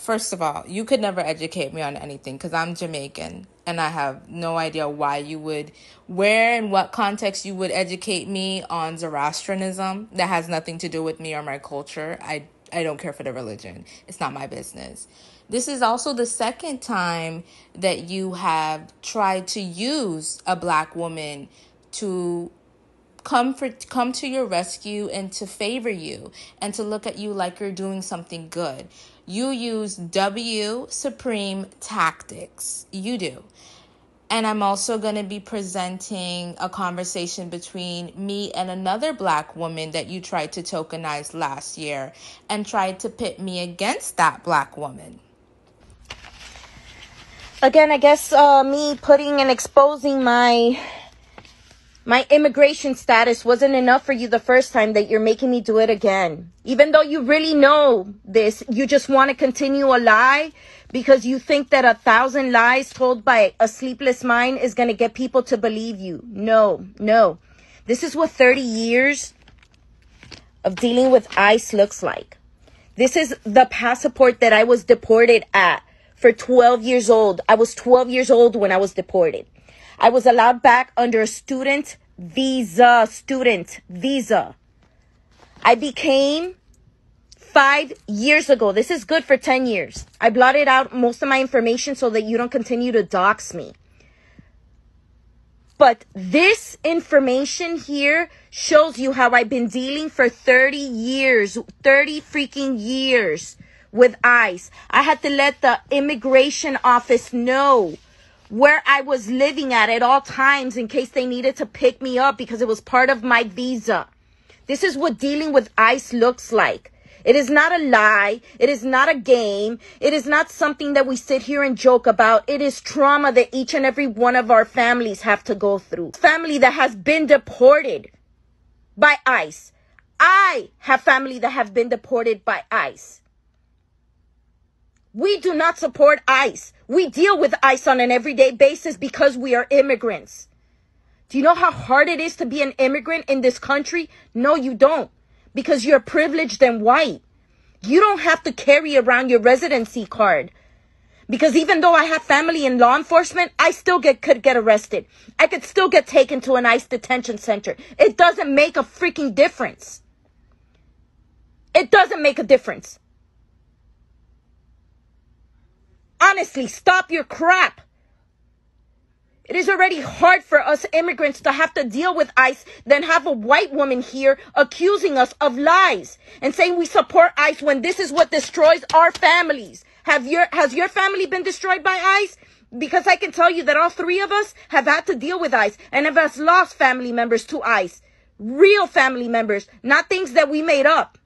First of all, you could never educate me on anything because I'm Jamaican and I have no idea where and what context you would educate me on Zoroastrianism. That has nothing to do with me or my culture. I don't care for the religion. It's not my business. This is also the second time that you have tried to use a black woman to come to your rescue and to favor you and to look at you like you're doing something good. You use W Supreme tactics. You do. And I'm also going to be presenting a conversation between me and another black woman that you tried to tokenize last year and tried to pit me against that black woman. Again, I guess me putting and exposing my immigration status wasn't enough for you the first time, that you're making me do it again. Even though you really know this, you just want to continue a lie because you think that 1,000 lies told by a sleepless mind is going to get people to believe you. No. This is what 30 years of dealing with ICE looks like. This is the passport that I was deported at for 12 years old. I was 12 years old when I was deported. I was allowed back under a student visa. I became 5 years ago. This is good for 10 years. I blotted out most of my information so that you don't continue to dox me. But this information here shows you how I've been dealing for 30 years, 30 freaking years with ICE. I had to let the immigration office know where I was living at all times in case they needed to pick me up because it was part of my visa. This is what dealing with ICE looks like. It is not a lie. It is not a game. It is not something that we sit here and joke about. It is trauma that each and every one of our families have to go through. Family that has been deported by ICE. I have family that have been deported by ICE. We do not support ICE. We deal with ICE on an everyday basis because we are immigrants. Do you know how hard it is to be an immigrant in this country? No, you don't. Because you're privileged and white. You don't have to carry around your residency card. Because even though I have family in law enforcement, I still could get arrested. I could still get taken to an ICE detention center. It doesn't make a freaking difference. It doesn't make a difference. Honestly, stop your crap. It is already hard for us immigrants to have to deal with ICE than have a white woman here accusing us of lies and saying we support ICE when this is what destroys our families. Has your family been destroyed by ICE? Because I can tell you that all three of us have had to deal with ICE and have lost family members to ICE. Real family members, not things that we made up.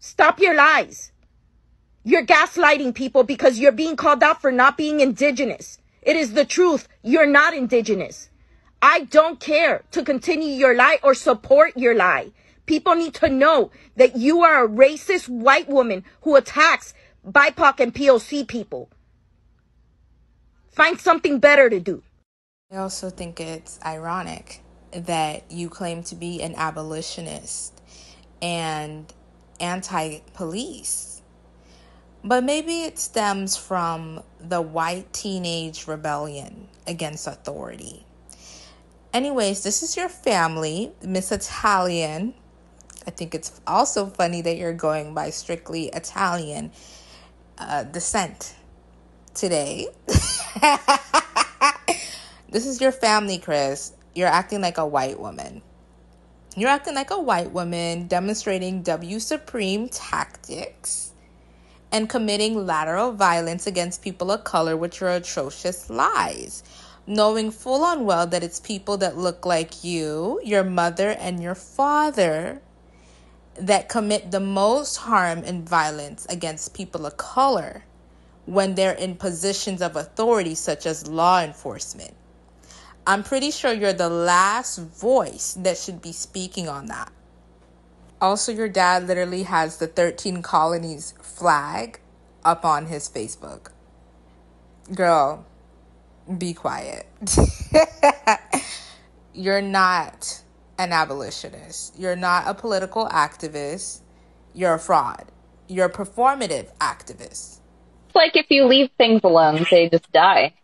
Stop your lies. You're gaslighting people because you're being called out for not being indigenous. It is the truth. You're not indigenous. I don't care to continue your lie or support your lie. People need to know that you are a racist white woman who attacks BIPOC and POC people. Find something better to do. I also think it's ironic that you claim to be an abolitionist and anti-police. But maybe it stems from the white teenage rebellion against authority. Anyways, this is your family, Miss Italian. I think it's also funny that you're going by strictly Italian descent today. This is your family, Chris. You're acting like a white woman. You're acting like a white woman, demonstrating W Supreme tactics and committing lateral violence against people of color with your atrocious lies, knowing full and well that it's people that look like you, your mother, and your father that commit the most harm and violence against people of color when they're in positions of authority, such as law enforcement. I'm pretty sure you're the last voice that should be speaking on that. Also, your dad literally has the 13 colonies flag up on his Facebook. Girl, be quiet. You're not an abolitionist. You're not a political activist. you're a fraud. You're a performative activist. It's like if you leave things alone, they just die.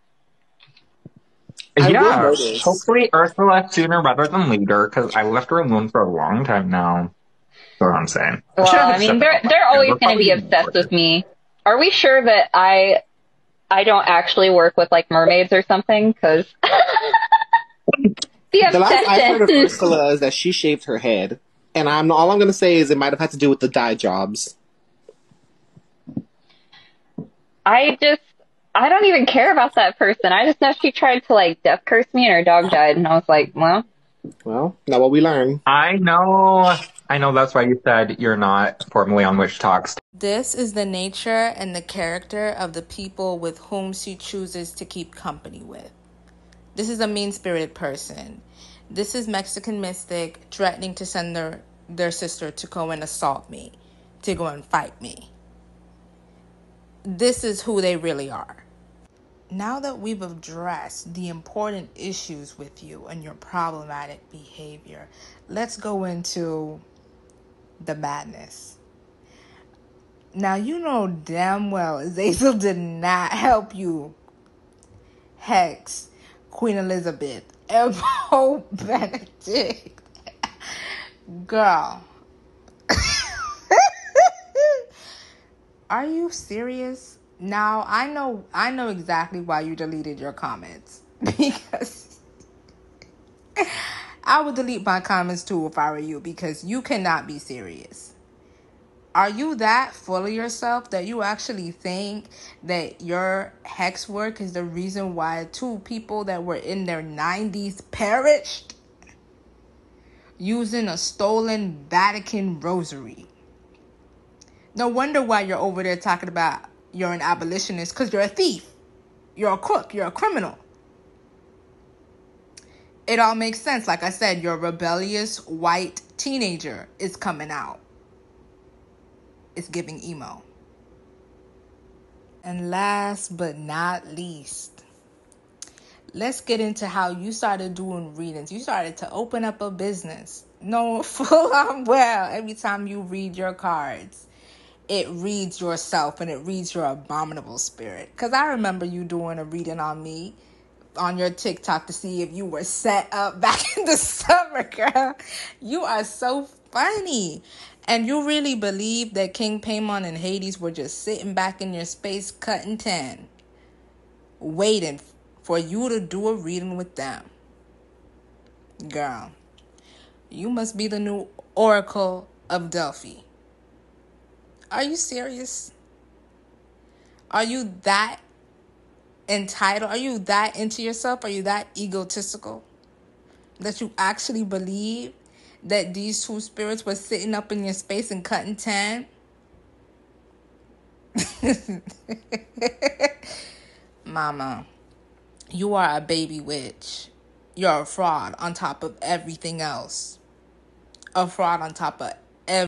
I will Yeah, notice. hopefully Ursula sooner rather than later, because I left her alone for a long time now. That's what I'm saying. I Well, should have I just said mean, that they're out loud. they're Yeah, always we're going to probably be getting obsessed with recorded. me. Are we sure that I don't actually work with like mermaids or something? Because the The last I've heard of obsession. Ursula is that she shaved her head, and all I'm going to say is it might have had to do with the dye jobs. I don't even care about that person. I just know she tried to like death curse me and her dog died, and I was like, well, Well, now what we learn. I know that's why you said you're not formally on Witch Talks. This is the nature and the character of the people with whom she chooses to keep company with. This is a mean-spirited person. This is Mexican mystic threatening to send their sister to go and assault me, to go and fight me. This is who they really are. Now that we've addressed the important issues with you and your problematic behavior, let's go into the madness. Now, you know damn well Azazel did not help you hex Queen Elizabeth and Pope Benedict. Girl. Are you serious? Now, I know exactly why you deleted your comments. Because I would delete my comments too if I were you, because you cannot be serious. Are you that full of yourself that you actually think that your hex work is the reason why 2 people that were in their 90s perished using a stolen Vatican rosary? No wonder why you're over there talking about you're an abolitionist, because you're a thief. You're a crook. You're a criminal. It all makes sense. Like I said, your rebellious white teenager is coming out. It's giving emo. And last but not least, let's get into how you started doing readings. You started to open up a business. No, full on well, every time you read your cards, it reads yourself and it reads your abominable spirit. Because I remember you doing a reading on me on your TikTok to see if you were set up back in the summer, girl. You are so funny. And you really believe that King Paimon and Hades were just sitting back in your space cutting 10, waiting for you to do a reading with them. Girl, you must be the new Oracle of Delphi. Are you serious? Are you that entitled? Are you that into yourself? Are you that egotistical that you actually believe that these 2 spirits were sitting up in your space and cutting 10? Mama, you are a baby witch. You're a fraud on top of everything else. A fraud on top of